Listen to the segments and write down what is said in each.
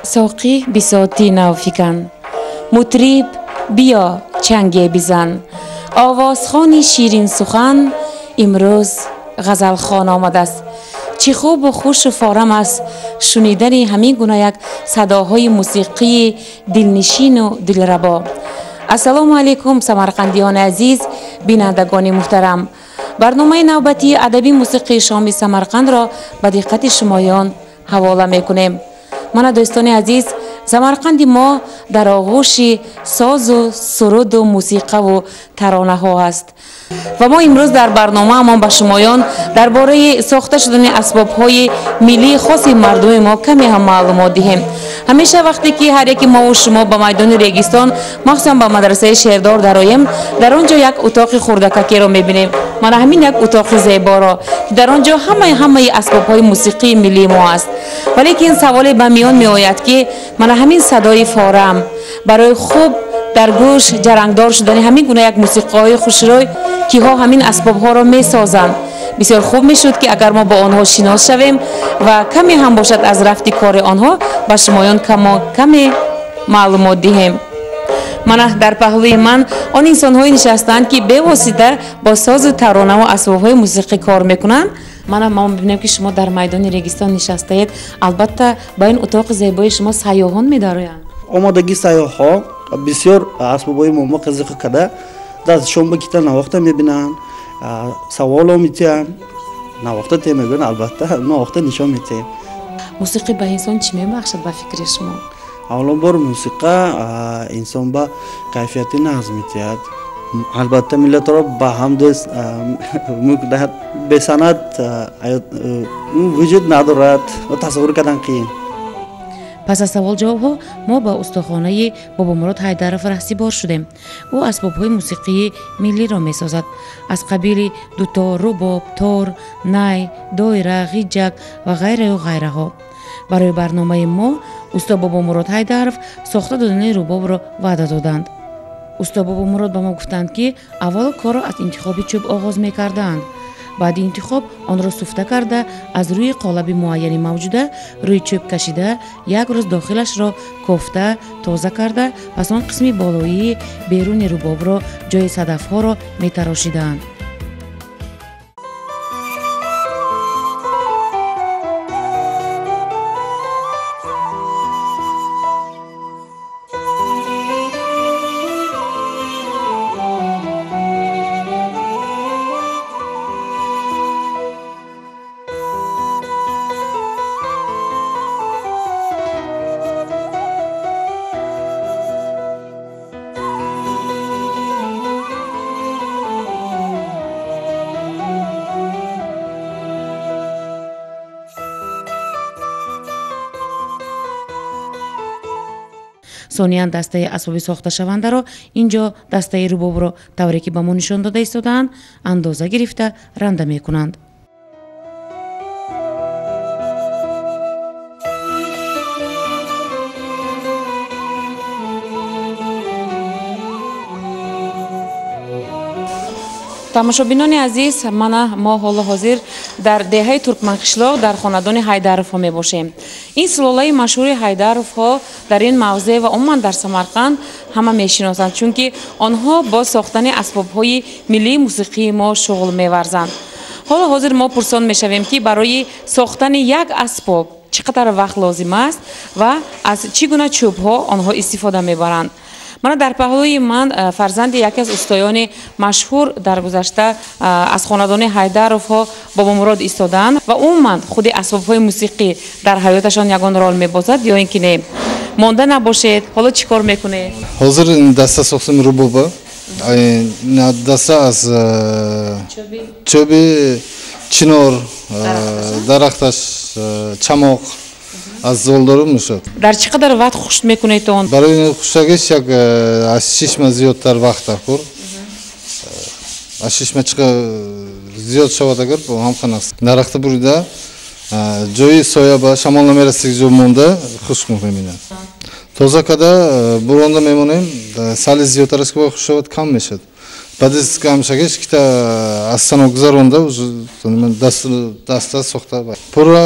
ساقی بساطی نوفکن، مطریب بیا چنگی بزن. آوازخوانی شیرین سخن امروز غزل خوان آمده است. چه خوب و خوش و فارم است شنیدن همین گونه یک صداهای موسیقی دلنشین و دلربا. السلام علیکم سمرقندیان عزیز، بینندگان محترم. برنامه نوبتی ادبی موسیقی شام سمرقند را به دقت شمایان حواله میکنیم. من دوستان عزیز، سمرقند ما در آغوش ساز و سرود و موسیقی و ترانه ها است و ما امروز در برنامه ما به شمایان درباره ساخته شدن اسباب های ملی خاص مردم ما کمی هم معلومات دهیم. همیشه وقتی که هر یکی ما و شما به میدان ریگستان مخصوصا به مدرسه شیردار درآییم، در آنجا یک اتاق خردککی را میبینیم. من همین یک اتاق زیبا را که در آنجا همه اسباب های موسیقی ملی ما است. ولی که این سوال به میان می آید که من همین صدای فارم برای خوب در گوش جرنگدار شدن همین گونه یک موسیقی های خوشروی که ها همین اسباب ها را می سازند، بسیار خوب می شد که اگر ما با آنها شناس شویم و کمی هم باشد از رفت کار آنها به شمایان کمی معلومات دهیم. من در پهلوی من آن انسان های نشستند که به واسطه با ساز و ترانه و اسباب های موسیقی کار میکنند. ما میبینیم که شما در میدان ریگستان نشسته اید. البته با این اتاق زیبای شما سیاحان می‌دارند. آمادگی سیاح‌ها بسیار اسباب‌های ما قزق کرده دستشون بگیرن، نواخته میبینن، سوال میتین، نواخته تی میبینن، البته نواخته نشان میتین. موسیقی به انسان چی میبخشد به فکر شما؟ اولا بار موسیقی انسان با کیفیت نظم میتید. البته ملت را به هم دست به سند وجود ندارد و تصور کردن قییم. پس از سوال جواب ها ما با استخوانه بابا مراد حیدرов رهسپار شدیم. او اسباب های موسیقی ملی را می سازد از قبیل دوتار، رباب، تار، نی، دایره، غیجک و غیره ها. برای برنامه ما استاد بابا مراد حیدرов ساخته دادن رباب را وعده دادند. استاد بابا مراد به ما گفتند که اول کار را از انتخاب چوب آغاز می کردند. بعد انتخاب آن را سفته کرده از روی قالب معینی موجوده روی چوب کشیده، یک روز داخلش را کوفته تازه کرده، پس آن قسمی بالایی بیرون رباب را جای صدف ها را می تراشیدند. ثانیاً دسته اسباب ساخته شونده را اینجا دسته رباب را طوری که به ما نشان داده ایستادند اندازه گرفته رنده می کنند. тамошобинони азиз, мо ҳоло ҳозир дар деҳаи Туркманқишлоқ дар хонадони Ҳайдаровҳо мебошем. Ин сулолаи машҳури Ҳайдаровҳо дар ин мавзеъ ва умуман дар Самарқанд ҳама мешиносанд, чунки онҳо бо сохтани асбобҳои миллии мусиқии мо шуғл меварзанд. ҳоло ҳозир мо пурсон мешавем, ки барои сохтани як асбоб чӣ қадар вақт лозим аст ва аз чӣ гуна чӯбҳо онҳо истифода мебаранд. мана дар паҳлӯи ман фарзанди яке аз устоёни машҳур дар гузашта аз хонадони Ҳайдаровҳо Бобомурод истодаанд ва умуман худи асбобҳои мусиқӣ дар ҳаёташон ягон рол мебозад ё ин ки не. монда набошед, ҳоло чӣ кор мекунед? ҳозир даста сохтем рубоба. Даста аз чӯби чинор, дарахташ чамоқ аз золдору мешавад. дар чӣ қадар вақт хушк мекунед он? барои хуштагиш як аз 6 ма зиёдтар вақт тархур. аз 6 ма чиқа зиёд шавад агар ҳамхан аст. дарахта бурида ҷои соя ба шамол намерасаги ҷо монда хушк мемонад. тоза када буронда мемонем, сали зиёдтар аст ки бояд хушк шавад, кам мешавад. баъд аз кам шагиш кита аз санок гузаронда даста сохта пурра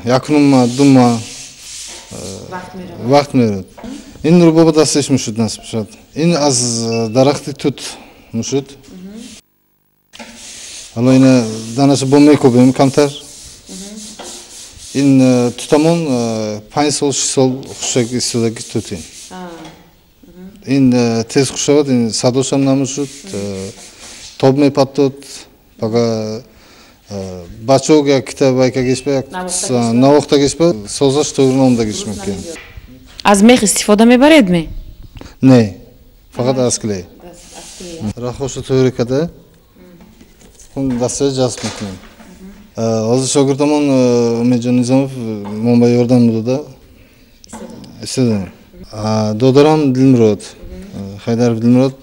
якнума дума вақт меравад. ин рубоба дасташ мушуд насиб шуд. ин аз дарахти тут мушуд. ҳало ина данаша бо мекобем камтар. ин тутамон 5 сол 6 сол хушак истодаги тутин. ин тез хушавад, ин садошам намушуд, тоб мепаттод, пага бачок як кита байка гешба, як навохта гешба, созаш то'g'ri геш мумкин. аз мех истифода мебаред ме? Не, фақат аз клей. рахоша то'g'ri када дастаga jazb мекунем. ҳозир шогирдамон Умедҷон Низомов монба ёрдам дода истодам. додарам Дилмурод, Ҳайдаров Дилмурод,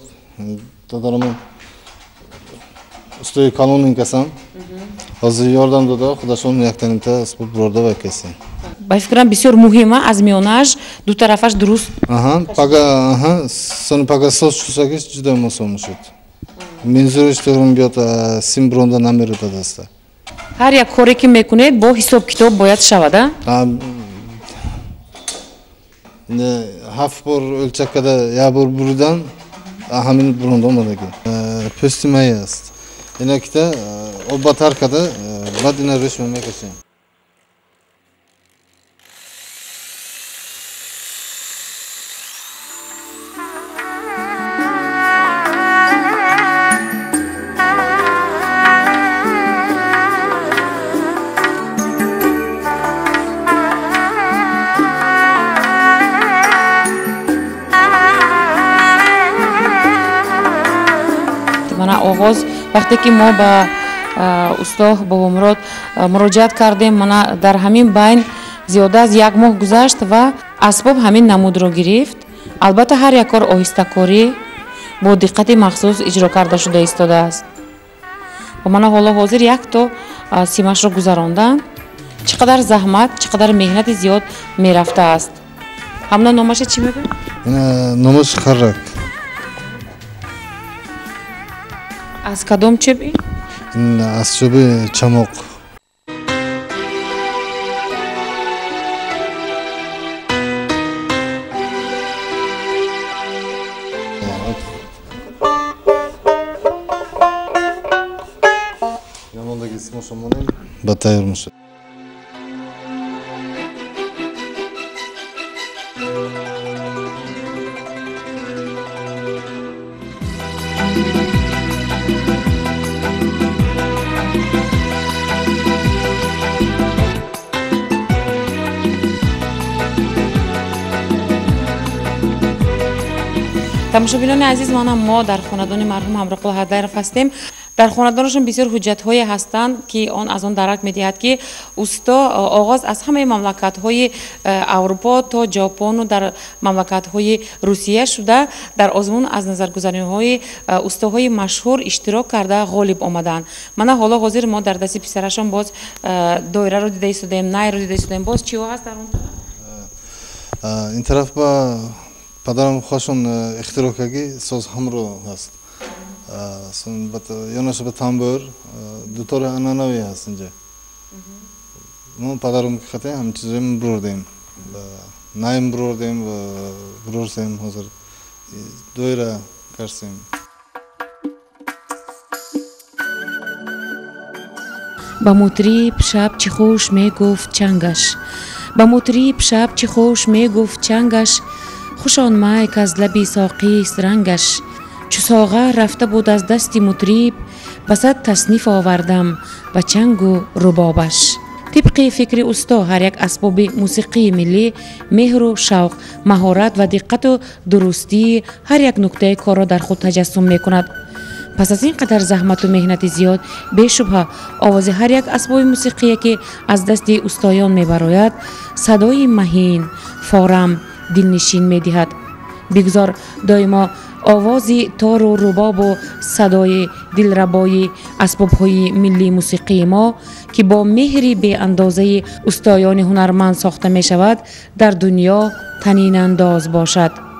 додарам устои канонинкасам. ҳозир ёрдам дода, худашон яктанимта асбоб бурорда вайкасам. ба фикрам бисёр муҳима аз миёнаш ду тарафаш дуруст. пага сони пага соз шусагиш ҷуда мосон мешуд. мензуриш то'g'ri биёд, сим буронда намерад даста. ҳар як коре ки мекунед бо ҳисоб китоб бояд шавад, а? 7 бор o'lchakkada я бор буридан ҳамин буронда омадаги. пӯсти май аст. ина кита оба таркада баъд ина рӯшма мекашем. оғоз вақте ки мо ба устод Бобомурод муроҷиат кардем, мана дар ҳамин байн зиёда аз як моҳ гузашт ва асбоб ҳамин намудро гирифт. албатта ҳар як кор оҳистакорӣ бо диққати махсус иҷро карда шуда истодааст. ва мана ҳоло ҳозир як то симашро гузарондам. чӣ қадар заҳмат, чӣ қадар меҳнати зиёд мерафтааст. ҳамна номаша чӣ мегӯяд? номаш Харрак. аз кадом чӯби? аз чӯби чамоқ. ямондagi смошамонем ба тайёр мешавад. тамошобинони азиз, мана мо дар хонадони марҳум Ҳамроқулло Ҳайдаров ҳастем. дар хонадонашон бисёр ҳуҷҷатҳое ҳастанд, ки он аз он дарак медиҳад, ки усто оғоз аз ҳамаи мамлакатҳои Аврупо то Ҷопону дар мамлакатҳои Русия шуда дар озмун аз назаргузариҳои устоҳои машҳур иштирок карда ғолиб омаданд. мана ҳоло ҳозир мо дар дасти писарашон боз доираро дида истодем, найро дида истодем. боз чиҳо ҳаст дар он тараф? ин тараф ба падарам хоҳашон ихтироъ кардаги соз ҳамро ҳаст. Yonaşı bir tambur, dutora ananavi aslında. Ama padarım ki katı hem çizim buradayım. Naim buradayım, buradayım hazır. Doyra karşıyım. با مطریب شب چه خوش می گفت چنگش با مطریب شب چه خوش می گفت چنگش خوشان مای که از لبی ساقی است رنگش چو ساغر رفته بود از دستی مطریب بسد تصنیف آوردم و چنگ و ربابش طبق فکر استا هر یک اسباب موسیقی ملی مهر و شوق مهارت و دقت و درستی هر یک نکته کار را در خود تجسم می کند. پس از این قدر زحمت و مهنت زیاد بی‌شبهه آواز هر یک اسباب موسیقی که از دست استایان می‌براید صدای مهین فارم دلنشین می‌دهد. بگذار دائما آواز تار و رباب و صدای دلربای اسباب‌های ملی موسیقی ما که با مهری به اندازه استایان هنرمند ساخته می‌شود در دنیا طنین انداز باشد.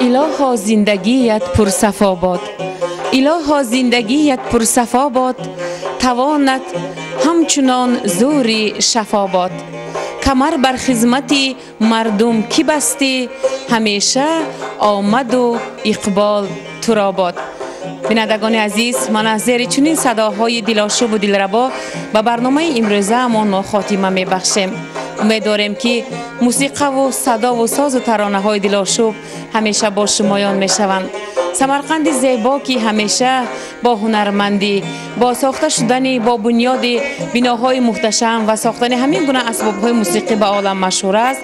الها زندگیت پرصفا باد الها زندگیت پرصفا باد توانت همچنان زوری شفا باد کمر بر خدمت مردم کی بستی همیشه آمد و اقبال تو را باد. بینندگان عزیز من از زیر چنین صداهای دلاشوب و دلربا به برنامه امروزه ما خاتمه میبخشیم. امیدواریم که موسیقی و صدا و ساز و ترانه های دلاشوب همیشه با شمایان میشوند. سمرقند زیبا که همیشه با هنرمندی با ساخته شدن با بنیاد بناهای محتشم و ساختن همین گونه اسباب‌های موسیقی به عالم مشهور است.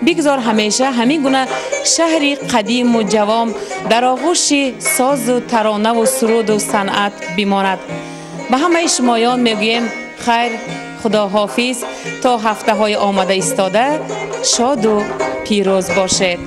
بگذار همیشه همین گونه شهری قدیم و جوام در آغوش ساز و ترانه و سرود و صنعت بماند. به همه شمایان میگویم خیر، خدا حافظ تا هفته های آمده ایستاده شاد و پیروز باشید.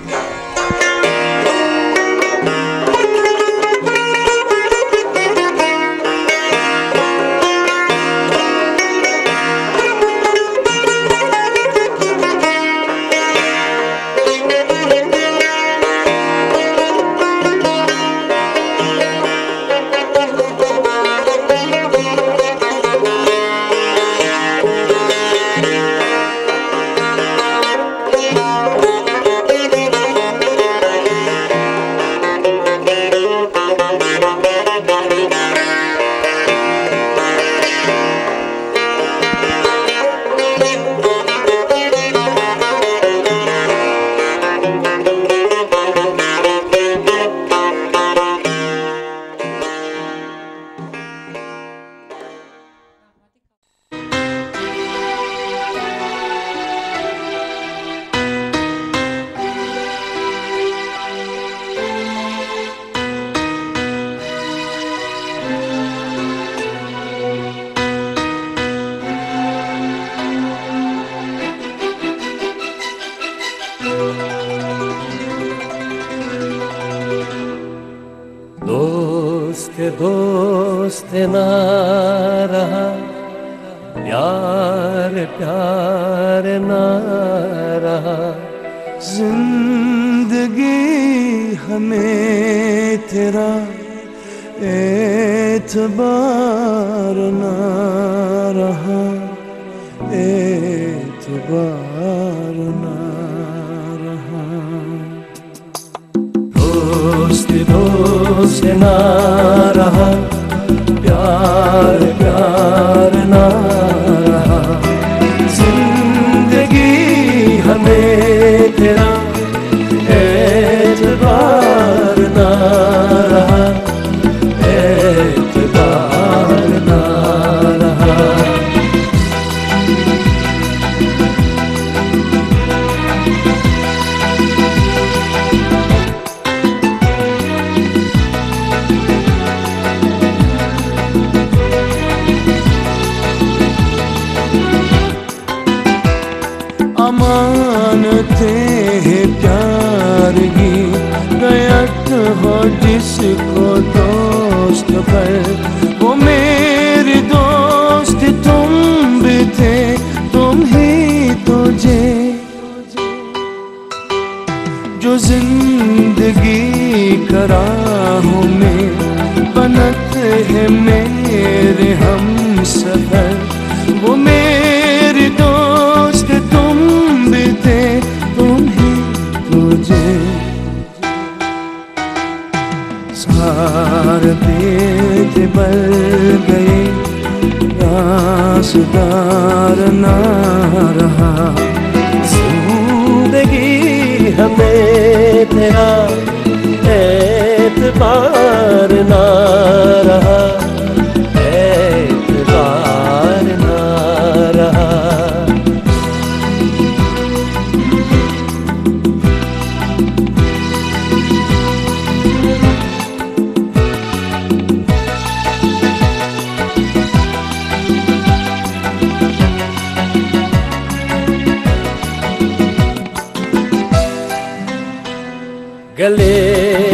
दोस्त ना रहा प्यार प्यार ना रहा जिंदगी हमें तेरा एतबार ना रहा एतबार ना रहा प्यार ना रहा, जिंदगी हमें तेरा एतबार ना रहा, एतबार ना रहा। अमानते हैं प्यार की गयत हो जिसको दोस्त पर, वो मेरे दोस्त तुम भी थे, तुम ही तो जे जो जिंदगी का राहों में बनत है मेरे हम सफर, वो मेरे दोस्त तुम भी थे, तुम ही तुझे सारे पेट बल गए, रासदार ना रहा, जिंदगी हमें तेरा एतबार ना रहा, एतबार ना रहा। गले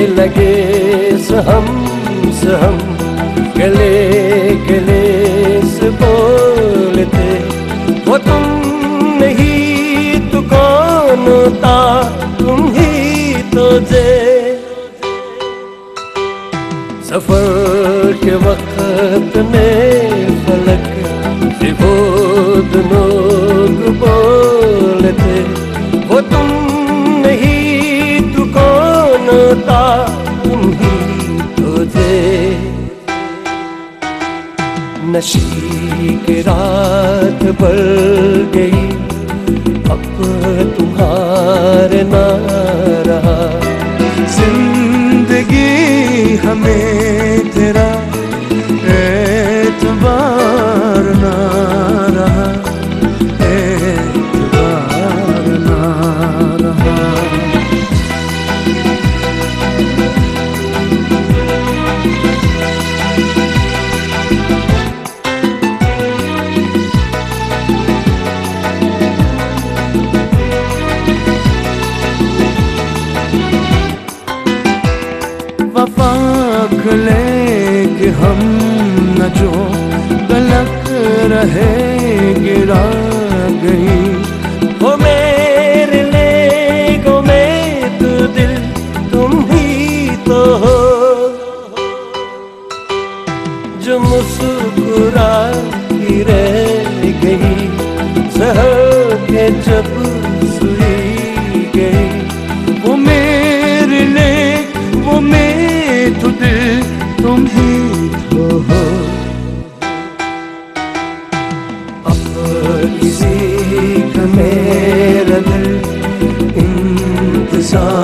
लगे सहम सहम, गले गले से बोलते, वो तुम नहीं तो कौन होता, तुम ही तो जे सफर के वक्त में फलक से वो लोग बोलते, वो तुम नहीं कौन था, तुम ही तो थे। नशी की रात बढ़ गई, अब तुम्हारे ना रहा, जिंदगी हमें तेरा एतबार ना रहा, एतबार ना रहा। लेके हम न जो गलत रहे गिरा गई, वो मेरे ले गो में तो दिल तुम ही तो हो, जो मुस्कुराती रह गई सहर के जब सुई गई, वो मेरे ले वो मैं तो दिल तुम ही तो हो। अब किसी का मेरा दिल इंतजार